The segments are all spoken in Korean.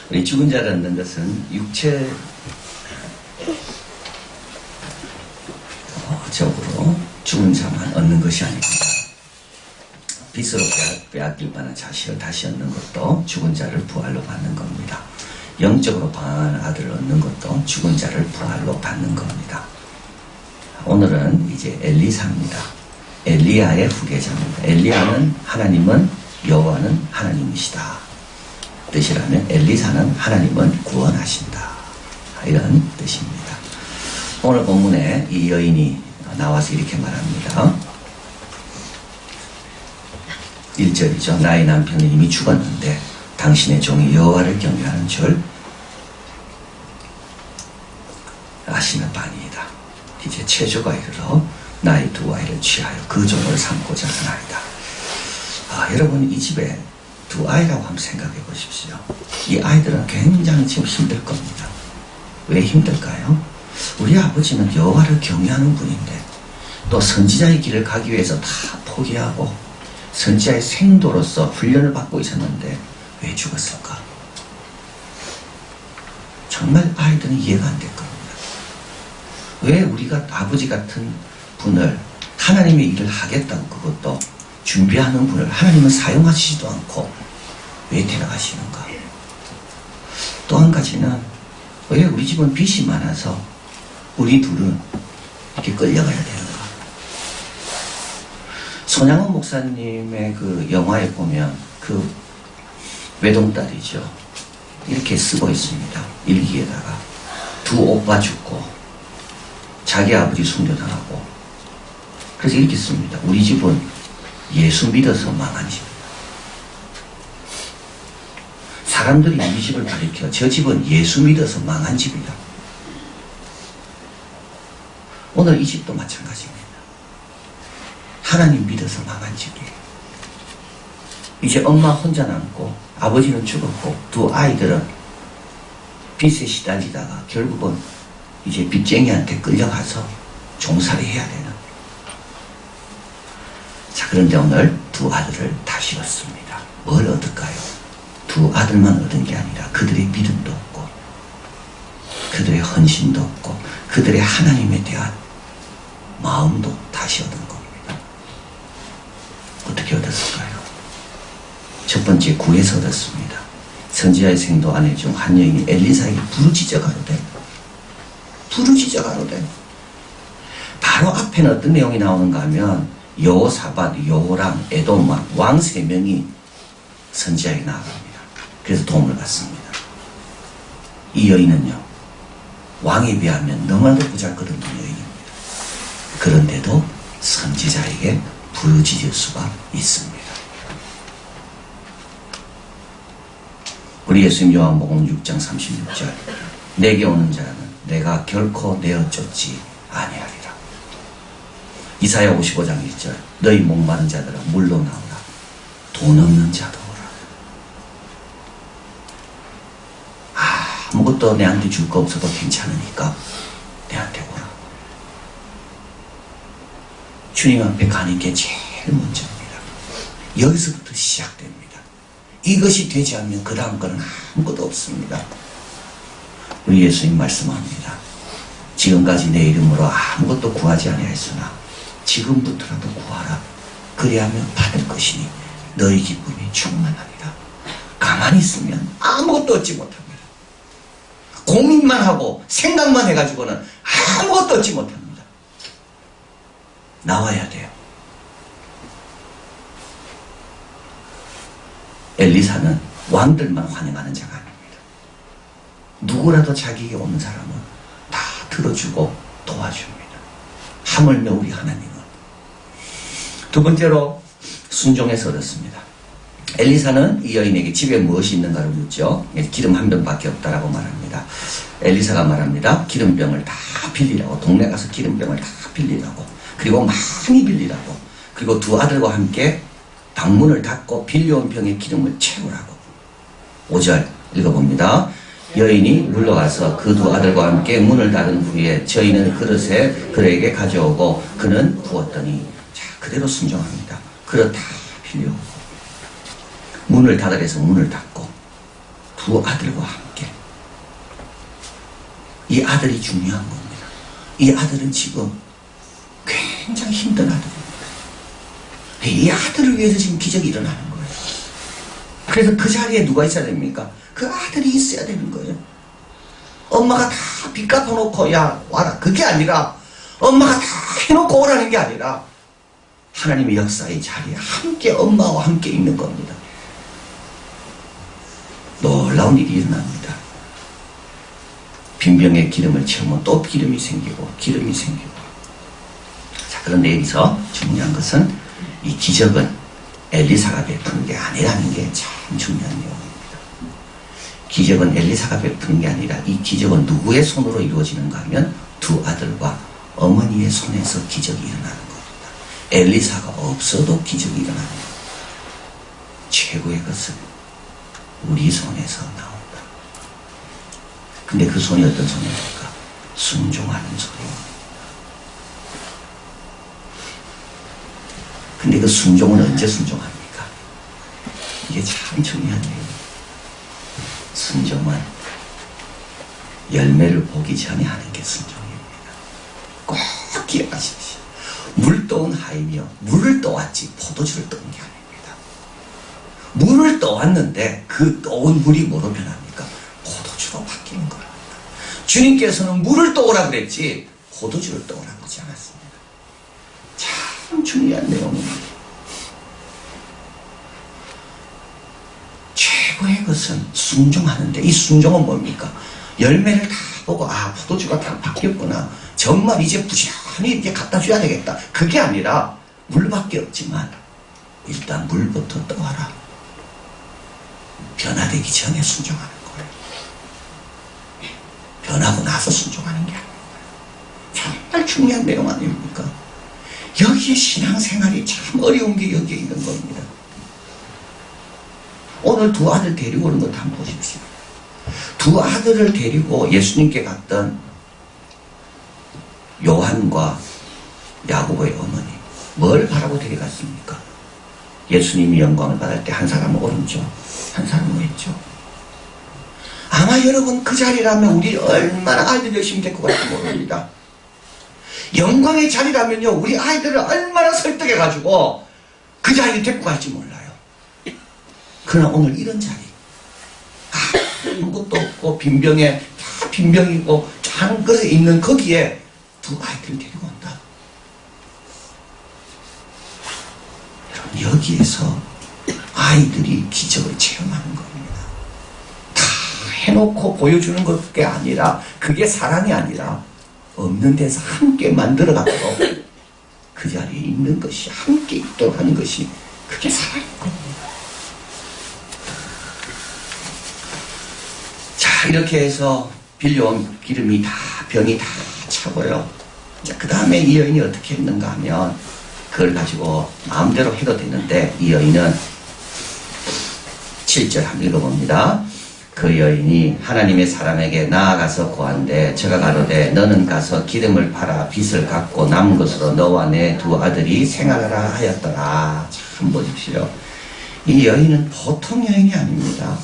우리 죽은 자를 얻는 것은 육체적으로 죽은 자만 얻는 것이 아닙니다. 빚으로 빼앗길 만한 자식을 다시 얻는 것도 죽은 자를 부활로 받는 겁니다. 영적으로 방황하는 아들을 얻는 것도 죽은 자를 부활로 받는 겁니다. 오늘은 이제 엘리사입니다. 엘리야의 후계자입니다. 엘리야는 하나님은 여호와는 하나님이시다 뜻이라면 엘리사는 하나님은 구원하신다 이런 뜻입니다. 오늘 본문에 이 여인이 나와서 이렇게 말합니다. 1절이죠. 나의 남편은 이미 죽었는데 당신의 종이 여호와를 경외하는 줄 아시는 바니이다. 이제 체조가 이르러 나의 두 아이를 취하여 그 종을 삼고자 하나이다. 여러분 이 집에 두 아이라고 한번 생각해 보십시오. 이 아이들은 굉장히 지금 힘들 겁니다. 왜 힘들까요? 우리 아버지는 여호와를 경외하는 분인데 또 선지자의 길을 가기 위해서 다 포기하고 선지자의 생도로서 훈련을 받고 있었는데 왜 죽었을까? 정말 아이들은 이해가 안 될 겁니다. 왜 우리가 아버지 같은 분을 하나님의 일을 하겠다고 그것도 준비하는 분을 하나님은 사용하시지도 않고 왜 데려가시는가? 또 한 가지는 왜 우리 집은 빚이 많아서 우리 둘은 이렇게 끌려가야 되는가? 손양원 목사님의 그 영화에 보면 그 외동딸이죠. 이렇게 쓰고 있습니다. 일기에다가 두 오빠 죽고 자기 아버지 숨겨당하고 그래서 이렇게 씁니다. 우리 집은 예수 믿어서 망한 집. 사람들이 우리 집을 가리켜 저 집은 예수 믿어서 망한 집이다. 오늘 이 집도 마찬가지입니다. 하나님 믿어서 망한 집이에요. 이제 엄마 혼자 남고 아버지는 죽었고 두 아이들은 빚에 시달리다가 결국은 이제 빚쟁이한테 끌려가서 종살이 해야 되는. 자, 그런데 오늘 두 아들을 다시 얻습니다. 뭘 얻을까요? 두 아들만 얻은 게 아니라 그들의 믿음도 없고 그들의 헌신도 없고 그들의 하나님에 대한 마음도 다시 얻은 겁니다. 어떻게 얻었을까요? 첫 번째 구에서 얻었습니다. 선지자의 생도 아내 중 한 여인이 엘리사에게 부르짖어가로되 바로 앞에는 어떤 내용이 나오는가 하면 여호사밧, 여호람, 에돔 왕 세 명이 선지자에게 나아갑니다. 그래서 도움을 받습니다. 이 여인은요 왕에 비하면 너무나도 보잘것없는 여인입니다. 그런데도 선지자에게 부르짖을 수가 있습니다. 우리 예수님 요한복음 6장 36절 내게 오는 자는 내가 결코 내어 쫓지 아니하리라. 이사야 55장 1절 너희 목마른 자들아 물로 나오라. 돈 없는 자도 오라. 아무것도 내한테 줄 거 없어도 괜찮으니까 내한테 오라. 주님 앞에 가는 게 제일 먼저입니다. 여기서부터 시작됩니다. 이것이 되지 않으면 그 다음 거는 아무것도 없습니다. 우리 예수님 말씀합니다. 지금까지 내 이름으로 아무것도 구하지 아니하였으나 지금부터라도 구하라. 그리하면 받을 것이니 너희 기쁨이 충만하리라. 가만히 있으면 아무것도 얻지 못합니다. 고민만 하고 생각만 해가지고는 아무것도 얻지 못합니다. 나와야 돼요. 엘리사는 왕들만 환영하는 자가 아닙니다. 누구라도 자기에게 오는 사람은 다 들어주고 도와줍니다. 하물며 우리 하나님은. 두 번째로 순종해서 얻었습니다. 엘리사는 이 여인에게 집에 무엇이 있는가를 묻죠. 기름 한 병밖에 없다라고 말합니다. 엘리사가 말합니다. 기름병을 다 빌리라고. 동네 가서 기름병을 다 빌리라고. 그리고 많이 빌리라고. 그리고 두 아들과 함께 방문을 닫고 빌려온 병에 기름을 채우라고. 5절 읽어봅니다. 여인이 물러가서 그 두 아들과 함께 문을 닫은 후에 저희는 그릇에 그에게 가져오고 그는 부었더니 자 그대로 순종합니다. 그릇 다 빌려오고 문을 닫으래서 문을 닫고 두 두 아들과 함께. 이 아들이 중요한 겁니다. 이 아들은 지금 굉장히 힘든 아들입니다. 이 아들을 위해서 지금 기적이 일어나는 거예요. 그래서 그 자리에 누가 있어야 됩니까? 그 아들이 있어야 되는 거예요. 엄마가 다 빚 갚아놓고 야 와라 그게 아니라, 엄마가 다 해놓고 오라는 게 아니라 하나님의 역사의 자리에 함께 엄마와 함께 있는 겁니다. 놀라운 일이 일어납니다. 빈병에 기름을 채우면 또 기름이 생기고 기름이 생기고. 자, 그런데 여기서 중요한 것은 이 기적은 엘리사가 베푸는 게 아니라는 게 참 중요한 내용입니다. 기적은 엘리사가 베푸는 게 아니라 이 기적은 누구의 손으로 이루어지는가 하면 두 아들과 어머니의 손에서 기적이 일어나는 겁니다. 엘리사가 없어도 기적이 일어나는 겁니다. 최고의 것은 우리 손에서 나온다. 근데 그 손이 어떤 손입니까? 순종하는 손입니다. 근데 그 순종은 언제 순종합니까? 이게 참 중요한 내용입니다. 순종은 열매를 보기 전에 하는 게 순종입니다. 꼭 기억하십시오. 물 떠온 하인이요, 물을 떠왔지 포도주를 떠온 게 아닙니다. 물을 떠왔는데 그 떠온 물이 뭐로 변합니까? 포도주로 바뀌는 겁니다. 주님께서는 물을 떠오라 그랬지 포도주를 떠오라 그러지 않았습니다. 참 중요한 내용입니다. 최고의 것은 순종하는데, 이 순종은 뭡니까? 열매를 다 보고 아 포도주가 다 바뀌었구나, 정말 이제 부지런히 이제 갖다 줘야 되겠다, 그게 아니라 물밖에 없지만 일단 물부터 떠와라. 변화되기 전에 순종하는 거예요. 변하고 나서 순종하는 게 아닙니다. 정말 중요한 내용 아닙니까? 여기에 신앙생활이 참 어려운 게 여기에 있는 겁니다. 오늘 두 아들 데리고 오는 것 한번 보십시오. 두 아들을 데리고 예수님께 갔던 요한과 야고보의 어머니, 뭘 바라고 데려갔습니까? 예수님이 영광을 받을 때 한 사람은 오른쪽, 한 사람은 왼쪽. 아마 여러분 그 자리라면 우리 얼마나 아이들 열심히 데리고 갈지 모릅니다. 영광의 자리라면요, 우리 아이들을 얼마나 설득해가지고 그 자리에 데리고 갈지 몰라요. 그러나 오늘 이런 자리, 아무것도 없고 빈병에 다 빈병이고 한 그릇에 있는 거기에 두 아이들을 데리고 온다. 여러분 여기에서 아이들이 기적을 체험하는 겁니다. 다 해놓고 보여주는 것게 아니라, 그게 사랑이 아니라 없는 데서 함께 만들어가도록 그 자리에 있는 것이, 함께 있도록 하는 것이, 그게 사랑인 겁니다. 자, 이렇게 해서 빌려온 기름이 다, 병이 다 차고요. 자, 그 다음에 이 여인이 어떻게 했는가 하면, 그걸 가지고 마음대로 해도 되는데, 이 여인은 7절 한번 읽어봅니다. 그 여인이 하나님의 사람에게 나아가서 고한데, 저가 가로되 너는 가서 기름을 팔아 빚을 갚고 남은 것으로 너와 내 두 아들이 생활하라 하였더라. 참 보십시오. 이 여인은 보통 여인이 아닙니다.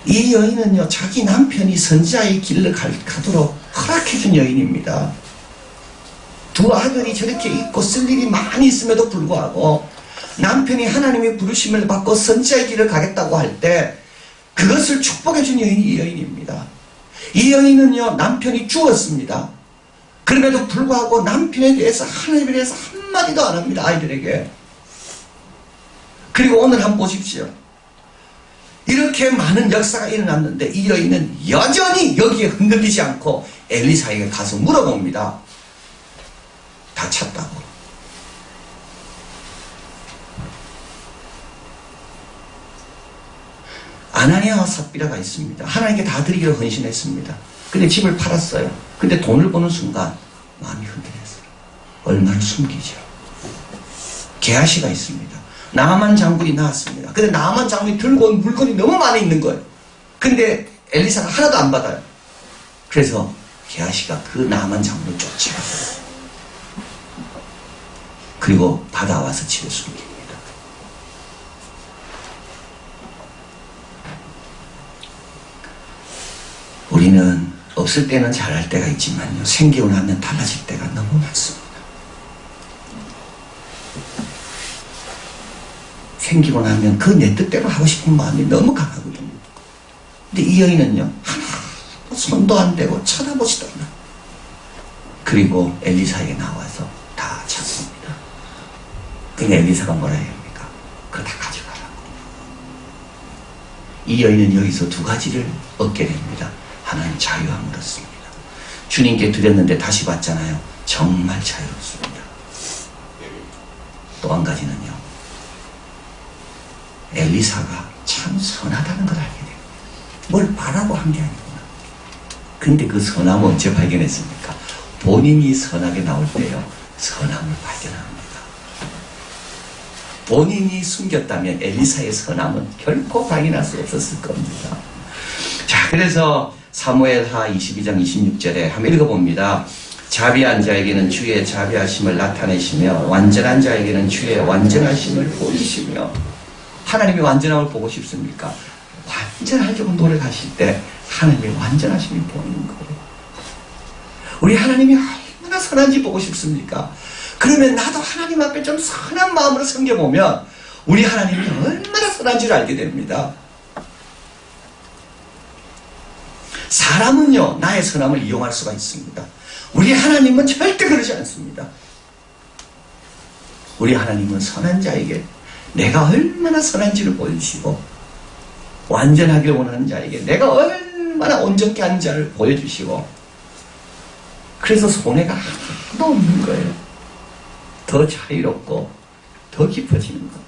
이 여인은요, 자기 남편이 선지자의 길을 가도록 허락해준 여인입니다. 두 아들이 저렇게 있고 쓸 일이 많이 있음에도 불구하고 남편이 하나님의 부르심을 받고 선지자의 길을 가겠다고 할 때 그것을 축복해준 여인이 이 여인입니다. 이 여인은요, 남편이 죽었습니다. 그럼에도 불구하고 남편에 대해서, 하나님에 대해서 한마디도 안 합니다, 아이들에게. 그리고 오늘 한번 보십시오. 이렇게 많은 역사가 일어났는데 이 여인은 여전히 여기에 흔들리지 않고 엘리사에게 가서 물어봅니다. 다 찼다고. 아나니아와 삽비라가 있습니다. 하나님께 다 드리기로 헌신했습니다. 근데 집을 팔았어요. 근데 돈을 버는 순간 마음이 흔들렸어요. 얼마를 숨기죠. 게하시가 있습니다. 나만 장군이 나왔습니다. 근데 나만 장군이 들고 온 물건이 너무 많이 있는 거예요. 근데 엘리사가 하나도 안 받아요. 그래서 게하시가 그 나만 장군을 쫓아가요. 그리고 받아와서 집에 숨깁니다. 없을 때는 잘할 때가 있지만요, 생기고 나면 달라질 때가 너무 많습니다. 생기고 나면 그 내 뜻대로 하고 싶은 마음이 너무 강하거든요. 근데 이 여인은요, 하나도 손도 안 대고 쳐다보지도 않아. 그리고 엘리사에게 나와서 다 찾습니다. 그러니까 엘리사가 뭐라 해야 합니까? 그거 다 가져가라고. 이 여인은 여기서 두 가지를 얻게 됩니다. 하나는 자유함을 얻습니다. 주님께 드렸는데 다시 받잖아요. 정말 자유롭습니다. 또 한 가지는요, 엘리사가 참 선하다는 걸 알게 됩니다. 뭘 바라고 한 게 아니구나. 근데 그 선함을 언제 발견했습니까? 본인이 선하게 나올 때요, 선함을 발견합니다. 본인이 숨겼다면 엘리사의 선함은 결코 발견할 수 없었을 겁니다. 자, 그래서 사무엘하 22장 26절에 한번 읽어봅니다. 자비한 자에게는 주의 자비하심을 나타내시며 완전한 자에게는 주의 완전하심을 보이시며. 하나님이 완전함을 보고 싶습니까? 완전하려고 노력하실 때 하나님의 완전하심이 보이는 거예요. 우리 하나님이 얼마나 선한지 보고 싶습니까? 그러면 나도 하나님 앞에 좀 선한 마음으로 섬겨보면 우리 하나님이 얼마나 선한지를 알게 됩니다. 사람은요, 나의 선함을 이용할 수가 있습니다. 우리 하나님은 절대 그러지 않습니다. 우리 하나님은 선한 자에게 내가 얼마나 선한지를 보여주시고, 완전하게 원하는 자에게 내가 얼마나 온전케 하는 자를 보여주시고, 그래서 손해가 하나도 없는 거예요. 더 자유롭고 더 깊어지는 것.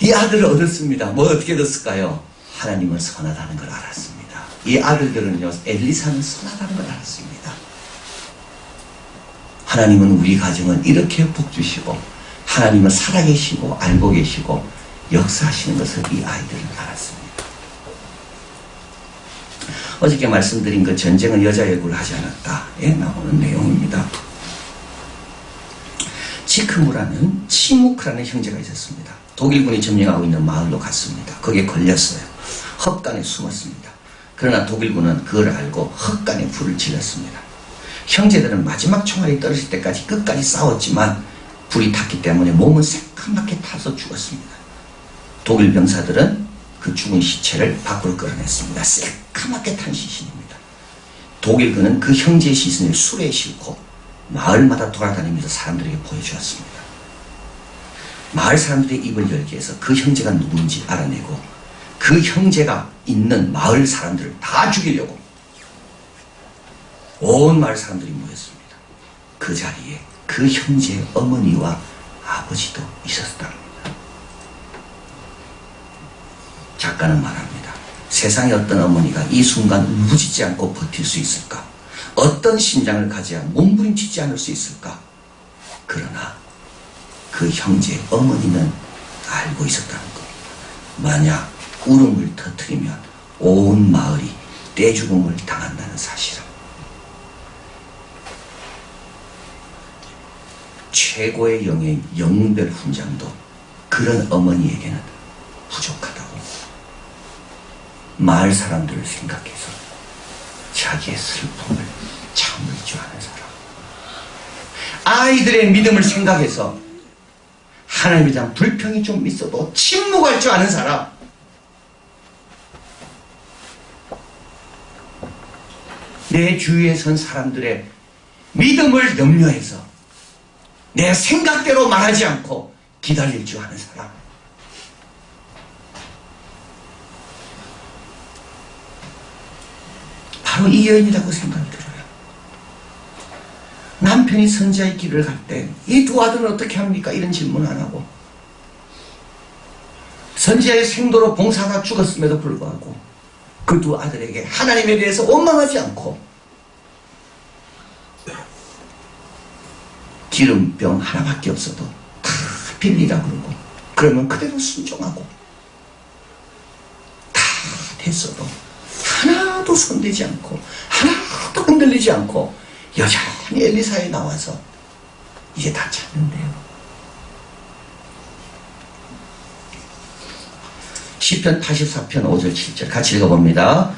이 아들을 얻었습니다. 뭐 어떻게 얻었을까요? 하나님은 선하다는 걸 알았습니다. 이 아들들은요, 엘리사는 선하다는 걸 알았습니다. 하나님은 우리 가정은 이렇게 복주시고, 하나님은 살아계시고 알고 계시고 역사하시는 것을 이 아이들은 알았습니다. 어저께 말씀드린 그 전쟁은 여자 예고를 하지 않았다에 나오는 내용입니다. 지크무라는 치무크라는 형제가 있었습니다. 독일군이 점령하고 있는 마을로 갔습니다. 거기에 걸렸어요. 헛간에 숨었습니다. 그러나 독일군은 그걸 알고 헛간에 불을 질렀습니다. 형제들은 마지막 총알이 떨어질 때까지 끝까지 싸웠지만 불이 탔기 때문에 몸은 새까맣게 타서 죽었습니다. 독일 병사들은 그 죽은 시체를 밖으로 끌어냈습니다. 새까맣게 탄 시신입니다. 독일군은 그 형제의 시신을 술에 싣고 마을마다 돌아다니면서 사람들에게 보여주었습니다. 마을 사람들의 입을 열게 해서 그 형제가 누군지 알아내고 그 형제가 있는 마을 사람들을 다 죽이려고 온 마을 사람들이 모였습니다. 그 자리에 그 형제의 어머니와 아버지도 있었답니다. 작가는 말합니다. 세상에 어떤 어머니가 이 순간 울부짖지 않고 버틸 수 있을까? 어떤 심장을 가져야 몸부림치지 않을 수 있을까? 그러나 그 형제의 어머니는 알고 있었다는 겁니다. 만약 울음을 터뜨리면 온 마을이 떼죽음을 당한다는 사실을. 최고의 영예인 영웅별 훈장도 그런 어머니에게는 부족하다고. 마을 사람들을 생각해서 자기의 슬픔을 참을 줄 아는 사람, 아이들의 믿음을 생각해서 하나님에 대한 불평이 좀 있어도 침묵할 줄 아는 사람, 내 주위에 선 사람들의 믿음을 염려해서 내 생각대로 말하지 않고 기다릴 줄 아는 사람, 바로 이 여인이라고 생각이 들어요. 남편이 선지자의 길을 갈 때 이 두 아들은 어떻게 합니까? 이런 질문 안 하고, 선지자의 생도로 봉사가 죽었음에도 불구하고 그 두 아들에게 하나님에 대해서 원망하지 않고 기름병 하나밖에 없어도 다 빌리라 그러고, 그러면 그대로 순종하고 다 됐어도 하나도 손대지 않고 하나도 흔들리지 않고 여전히 엘리사에 나와서 이제 다 찾는데요. 시편 84편 5절 7절 같이 읽어봅니다.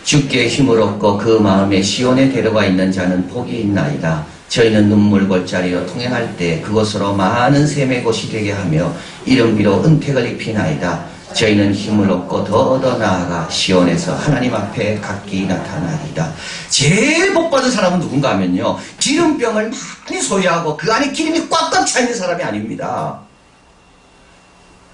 주께 힘을 얻고 그 마음에 시온에 데려가 있는 자는 복이 있나이다. 저희는 눈물 골짜리로 통행할 때 그곳으로 많은 샘의 곳이 되게 하며 이름비로 은택을 입히나이다. 저희는 힘을 얻고 더 나아가 시온에서 하나님 앞에 각기 나타나리다. 제일 복받은 사람은 누군가 하면요, 기름병을 많이 소유하고 그 안에 기름이 꽉꽉 차 있는 사람이 아닙니다.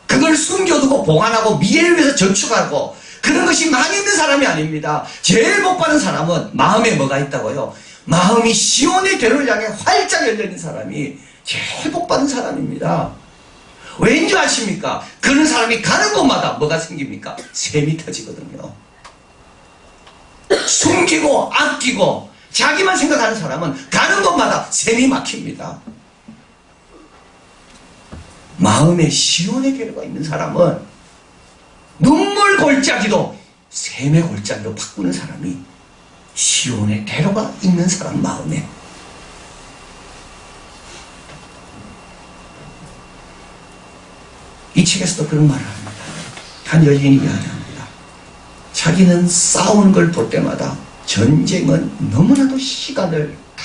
그걸 숨겨두고 보관하고 미래를 위해서 저축하고 그런 것이 많이 있는 사람이 아닙니다. 제일 복받은 사람은 마음에 뭐가 있다고요? 마음이 시온의 대로를 향해 활짝 열려있는 사람이 제일 복받은 사람입니다. 왠지 아십니까? 그런 사람이 가는 곳마다 뭐가 생깁니까? 샘이 터지거든요. 숨기고 아끼고 자기만 생각하는 사람은 가는 곳마다 샘이 막힙니다. 마음에 시온의 대로가 있는 사람은 눈물 골짜기도 샘의 골짜기로 바꾸는 사람이 시온의 대로가 있는 사람 마음에. 이 책에서도 그런 말을 합니다. 한 여인이 이야기합니다. 자기는 싸우는 걸 볼 때마다 전쟁은 너무나도 시간을 다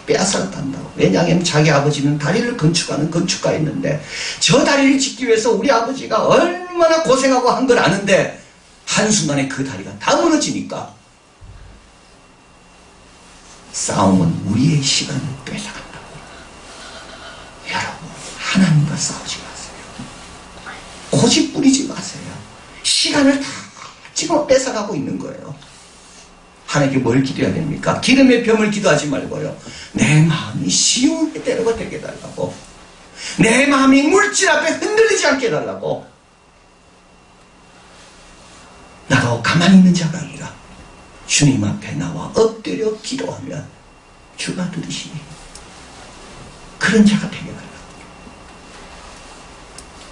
빼앗아간다고. 왜냐하면 자기 아버지는 다리를 건축하는 건축가였는데 저 다리를 짓기 위해서 우리 아버지가 얼마나 고생하고 한 걸 아는데 한순간에 그 다리가 다 무너지니까 싸움은 우리의 시간을 뺏어간다고. 여러분, 하나님과 싸우지 마세요. 고집 부리지 마세요. 시간을 다 지금 뺏어가고 있는 거예요. 하나님께 뭘 기도해야 됩니까? 기름의 병을 기도하지 말고요. 내 마음이 시온의 대로가 되게 해달라고. 내 마음이 물질 앞에 흔들리지 않게 해달라고. 나도 가만히 있는 자가 아니라 주님 앞에 나와 엎드려 기도하면 주가 들으시니 그런 자가 되게 해달라고.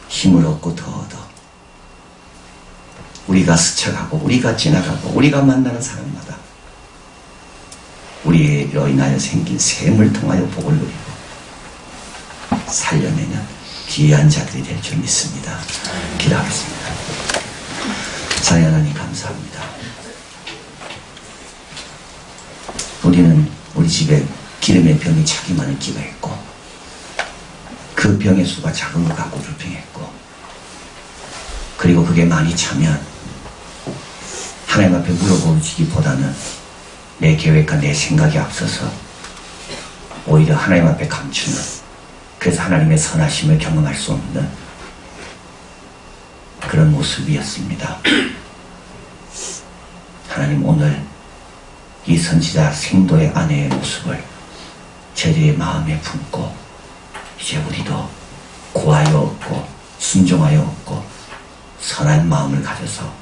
힘을 얻고 더 얻어. 우리가 스쳐가고 우리가 지나가고 우리가 만나는 사람마다 우리로 인하여 생긴 샘을 통하여 복을 누리고 살려내는 귀한 자들이 될 줄 믿습니다. 기도하겠습니다. 사랑하는 하나님 감사합니다. 우리는 우리 집에 기름의 병이 차기만을 기도했고 그 병의 수가 작은 것 같고 불평했고 그리고 그게 많이 차면 하나님 앞에 물어보기보다는 내 계획과 내 생각이 앞서서 오히려 하나님 앞에 감추는, 그래서 하나님의 선하심을 경험할 수 없는 그런 모습이었습니다. 하나님, 오늘 이 선지자 생도의 아내의 모습을 저희의 마음에 품고 이제 우리도 고하여 얻고 순종하여 얻고 선한 마음을 가져서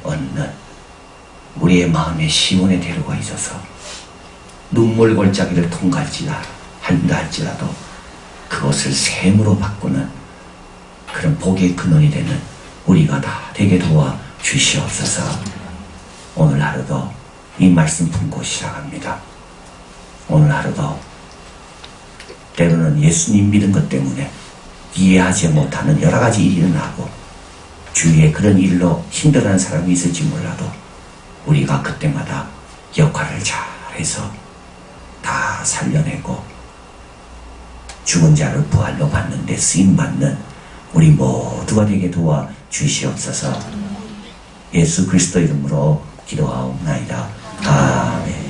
얻는 우리의 마음에 시온의 대로가 있어서 눈물 골짜기를 통과할지라 한다 할지라도 그것을 샘으로 바꾸는 그런 복의 근원이 되는 우리가 다 되게 도와 주시옵소서. 오늘 하루도 이 말씀 품고 시작합니다. 오늘 하루도 때로는 예수님 믿은 것 때문에 이해하지 못하는 여러 가지 일이 일어나고 주위에 그런 일로 힘들어하는 사람이 있을지 몰라도 우리가 그때마다 역할을 잘해서 다 살려내고 죽은 자를 부활로 받는 데 쓰임받는 우리 모두가 되게 도와 주시옵소서. 예수 그리스도 이름으로 기도하옵나이다. 아멘.